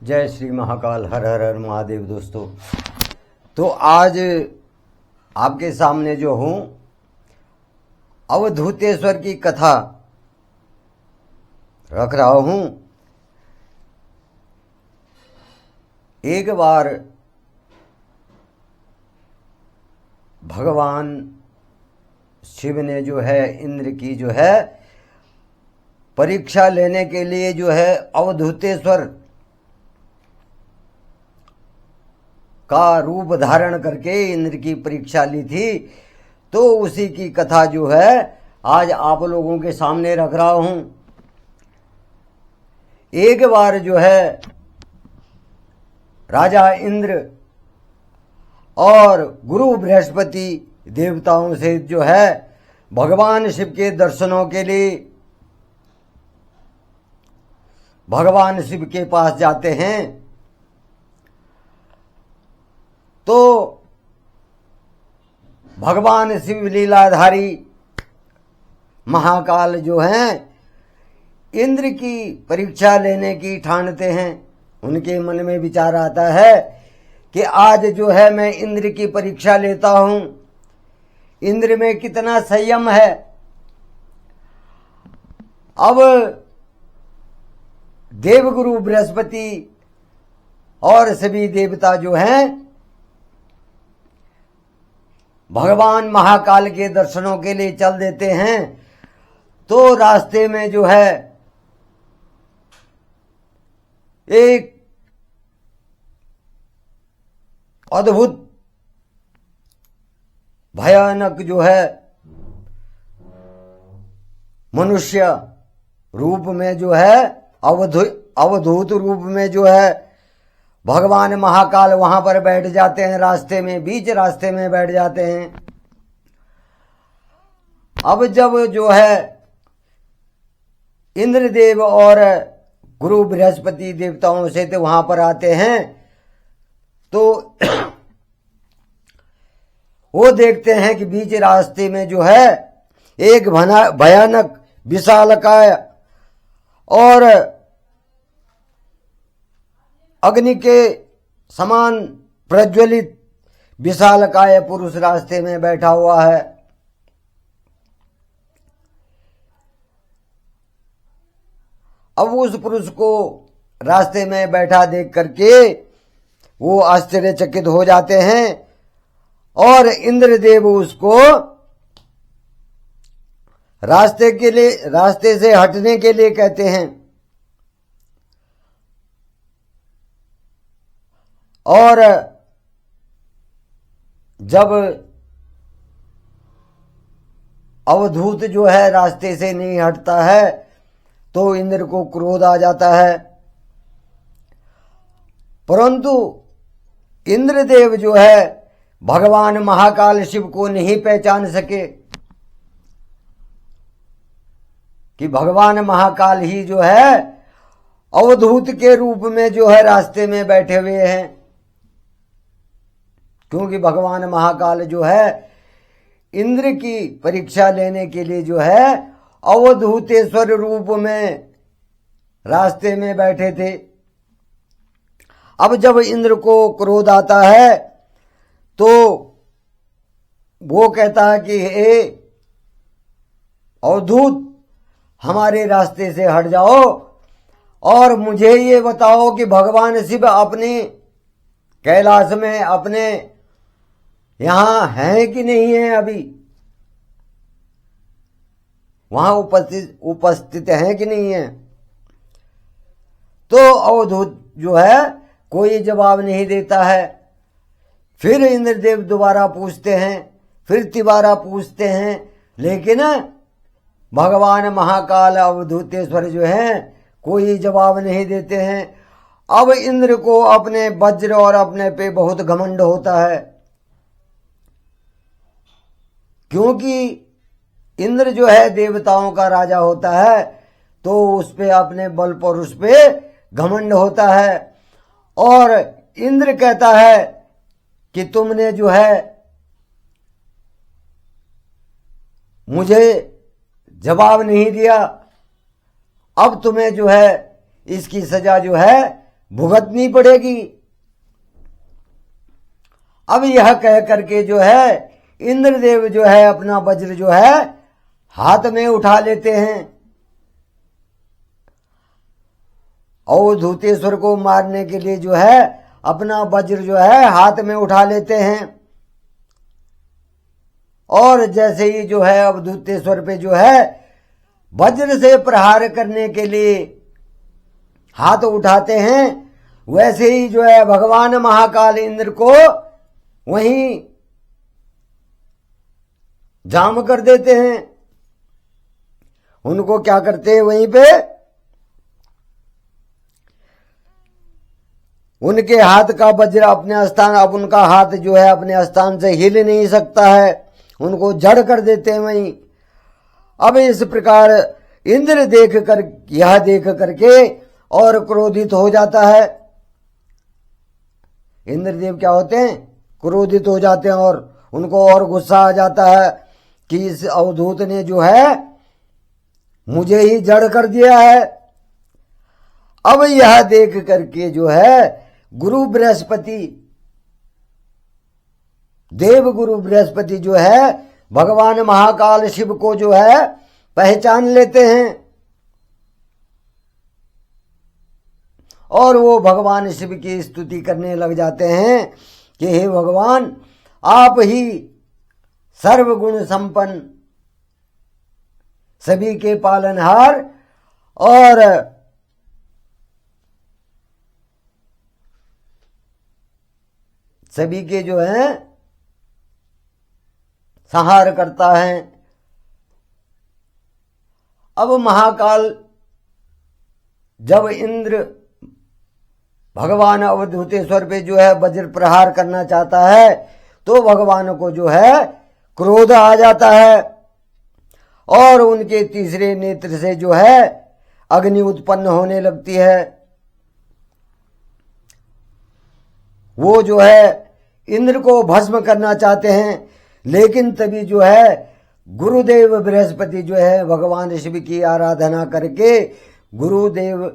जय श्री महाकाल। हर हर हर महादेव। दोस्तों, तो आज आपके सामने जो हूं अवधूतेश्वर की कथा रख रहा हूं। एक बार भगवान शिव ने जो है इंद्र की जो है परीक्षा लेने के लिए जो है अवधूतेश्वर का रूप धारण करके इंद्र की परीक्षा ली थी। तो उसी की कथा जो है आज आप लोगों के सामने रख रहा हूं। एक बार जो है राजा इंद्र और गुरु बृहस्पति देवताओं से जो है भगवान शिव के दर्शनों के लिए भगवान शिव के पास जाते हैं। तो भगवान शिव लीलाधारी महाकाल जो हैं इंद्र की परीक्षा लेने की ठानते हैं। उनके मन में विचार आता है कि आज जो है मैं इंद्र की परीक्षा लेता हूं, इंद्र में कितना संयम है। अब देवगुरु बृहस्पति और सभी देवता जो हैं भगवान महाकाल के दर्शनों के लिए चल देते हैं। तो रास्ते में जो है एक अद्भुत भयानक जो है मनुष्य रूप में जो है अवधूत रूप में जो है भगवान महाकाल वहां पर बैठ जाते हैं। रास्ते में बीच रास्ते में बैठ जाते हैं। अब जब जो है इंद्रदेव और गुरु बृहस्पति देवताओं से तो वहां पर आते हैं तो वो देखते हैं कि बीच रास्ते में जो है एक भयानक विशालकाय और अग्नि के समान प्रज्वलित विशालकाय पुरुष रास्ते में बैठा हुआ है। अब उस पुरुष को रास्ते में बैठा देख करके वो आश्चर्यचकित हो जाते हैं और इंद्रदेव उसको रास्ते से हटने के लिए कहते हैं। और जब अवधूत जो है रास्ते से नहीं हटता है तो इंद्र को क्रोध आ जाता है। परंतु इंद्रदेव जो है भगवान महाकाल शिव को नहीं पहचान सके कि भगवान महाकाल ही जो है अवधूत के रूप में जो है रास्ते में बैठे हुए हैं। क्योंकि भगवान महाकाल जो है इंद्र की परीक्षा लेने के लिए जो है अवधूतेश्वर रूप में रास्ते में बैठे थे। अब जब इंद्र को क्रोध आता है तो वो कहता है कि हे अवधूत, हमारे रास्ते से हट जाओ और मुझे ये बताओ कि भगवान शिव अपने कैलाश में अपने यहां हैं कि नहीं है, अभी वहां उपस्थित हैं कि नहीं है। तो अवधूत जो है कोई जवाब नहीं देता है। फिर इंद्रदेव दोबारा पूछते हैं, फिर तिबारा पूछते हैं, लेकिन भगवान महाकाल अवधूतेश्वर जो हैं कोई जवाब नहीं देते हैं। अब इंद्र को अपने वज्र और अपने पे बहुत घमंड होता है, क्योंकि इंद्र जो है देवताओं का राजा होता है तो उस पे अपने बल पर उस पे घमंड होता है। और इंद्र कहता है कि तुमने जो है मुझे जवाब नहीं दिया, अब तुम्हें जो है इसकी सजा जो है भुगतनी पड़ेगी। अब यह कह करके जो है इंद्रदेव जो है अपना वज्र जो है हाथ में उठा लेते हैं। अवधूतेश्वर को मारने के लिए जो है अपना वज्र जो है हाथ में उठा लेते हैं। और जैसे ही जो है अवधूतेश्वर पे जो है वज्र से प्रहार करने के लिए हाथ उठाते हैं, वैसे ही जो है भगवान महाकाल इंद्र को वहीं जाम कर देते हैं। उनको क्या करते हैं, वहीं पे उनके हाथ का वज्र अपने स्थान, अब उनका हाथ जो है अपने स्थान से हिल नहीं सकता है, उनको जड़ कर देते हैं वहीं। अब इस प्रकार इंद्र यह देख करके और क्रोधित हो जाता है। इंद्रदेव क्या होते हैं, क्रोधित हो जाते हैं और उनको और गुस्सा आ जाता है कि इस अवधूत ने जो है मुझे ही जड़ कर दिया है। अब यह देख करके जो है गुरु बृहस्पति, देव गुरु बृहस्पति जो है भगवान महाकाल शिव को जो है पहचान लेते हैं और वो भगवान शिव की स्तुति करने लग जाते हैं कि हे भगवान, आप ही सर्वगुण संपन्न, सभी के पालनहार और सभी के जो है संहार करता है। अब महाकाल जब इंद्र भगवान अवधूतेश्वर पे जो है वज्र प्रहार करना चाहता है तो भगवान को जो है क्रोध आ जाता है और उनके तीसरे नेत्र से जो है अग्नि उत्पन्न होने लगती है। वो जो है इंद्र को भस्म करना चाहते हैं, लेकिन तभी जो है गुरुदेव बृहस्पति जो है भगवान शिव की आराधना करके गुरुदेव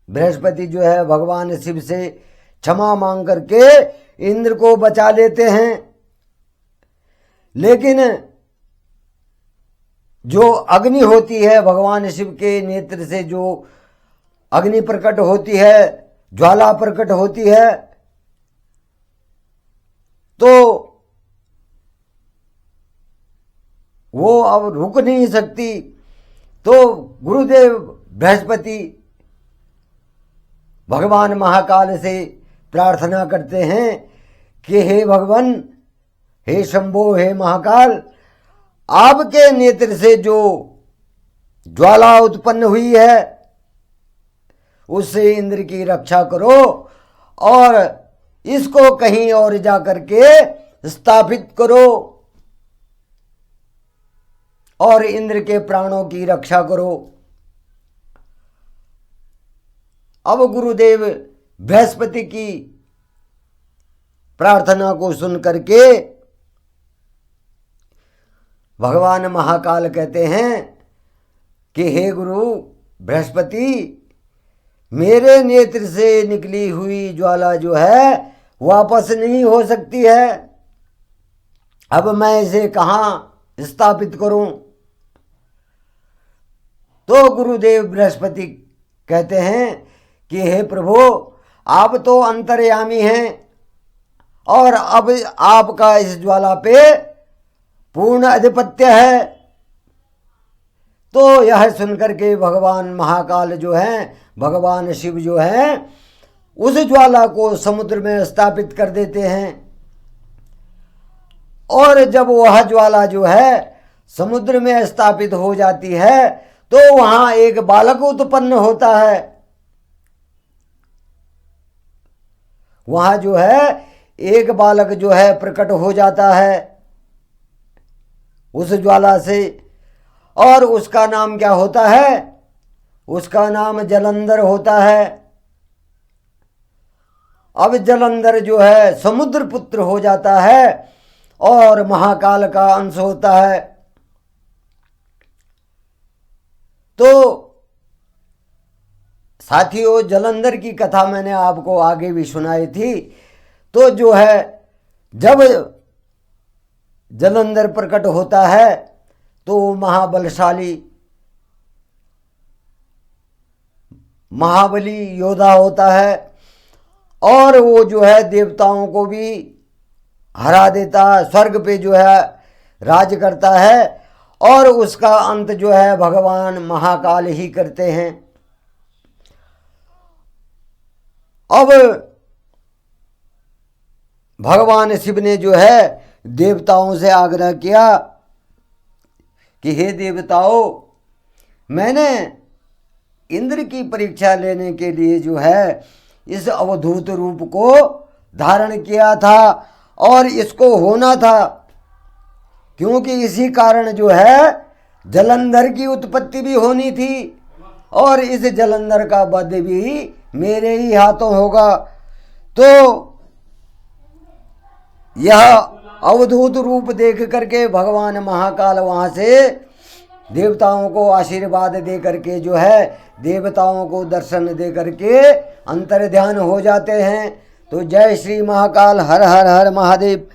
बृहस्पति जो है भगवान शिव से क्षमा मांग करके इंद्र को बचा लेते हैं। लेकिन जो अग्नि होती है भगवान शिव के नेत्र से जो अग्नि प्रकट होती है, ज्वाला प्रकट होती है, तो वो अब रुक नहीं सकती। तो गुरुदेव बृहस्पति भगवान महाकाल से प्रार्थना करते हैं कि हे भगवान, हे शंभो, हे महाकाल, आपके नेत्र से जो ज्वाला उत्पन्न हुई है उससे इंद्र की रक्षा करो और इसको कहीं और जा करके स्थापित करो और इंद्र के प्राणों की रक्षा करो। अब गुरुदेव बृहस्पति की प्रार्थना को सुन करके भगवान महाकाल कहते हैं कि हे गुरु बृहस्पति, मेरे नेत्र से निकली हुई ज्वाला जो है वापस नहीं हो सकती है, अब मैं इसे कहां स्थापित करूं। तो गुरुदेव बृहस्पति कहते हैं कि हे प्रभु, आप तो अंतर्यामी हैं और अब आपका इस ज्वाला पे पूर्ण आधिपत्य है। तो यह सुनकर के भगवान महाकाल जो हैं, भगवान शिव जो हैं, उस ज्वाला को समुद्र में स्थापित कर देते हैं। और जब वह ज्वाला जो है समुद्र में स्थापित हो जाती है तो वहां एक बालक उत्पन्न होता है। वहां जो है एक बालक जो है प्रकट हो जाता है उस ज्वाला से, और उसका नाम क्या होता है, उसका नाम जलंधर होता है। अब जलंधर जो है समुद्र पुत्र हो जाता है और महाकाल का अंश होता है। तो साथियों, जलंधर की कथा मैंने आपको आगे भी सुनाई थी। तो जो है, जब जलंधर प्रकट होता है तो महाबलशाली महाबली योद्धा होता है और वो जो है देवताओं को भी हरा देता है, स्वर्ग पे जो है राज करता है और उसका अंत जो है भगवान महाकाल ही करते हैं। अब भगवान शिव ने जो है देवताओं से आग्रह किया कि हे देवताओं, मैंने इंद्र की परीक्षा लेने के लिए जो है इस अवधूत रूप को धारण किया था और इसको होना था, क्योंकि इसी कारण जो है जलंधर की उत्पत्ति भी होनी थी और इस जलंधर का वध भी मेरे ही हाथों होगा। तो यह अवधूत रूप देख करके भगवान महाकाल वहां से देवताओं को आशीर्वाद दे करके जो है देवताओं को दर्शन दे करके अंतर ध्यान हो जाते हैं। तो जय श्री महाकाल, हर हर हर महादेव।